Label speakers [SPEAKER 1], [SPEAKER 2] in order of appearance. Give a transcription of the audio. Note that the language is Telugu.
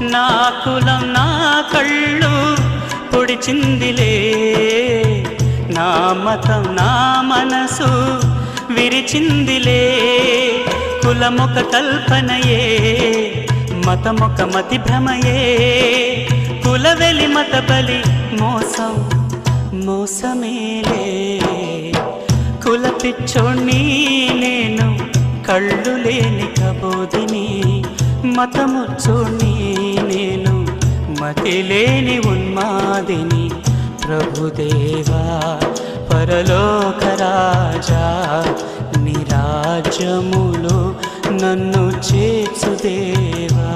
[SPEAKER 1] నా కులం నా కళ్ళు పొడిచిందిలే, నా మతం నా మనసు విరిచిందిలే. కులమొక కల్పనయే, మతమొక మతి భ్రమయే, కులవెలి మత బలి మోసం మోసమేలే. కుల పిచ్చోణ్ణి నేను, కళ్ళు లేని కబోదిని, మతముచ్చోణ్ణి నేను, మతి లేని ఉన్మాదిని. ప్రభుదేవా పరలోక రాజా, నీ రాజ్యములో నన్ను చేర్చుదేవా.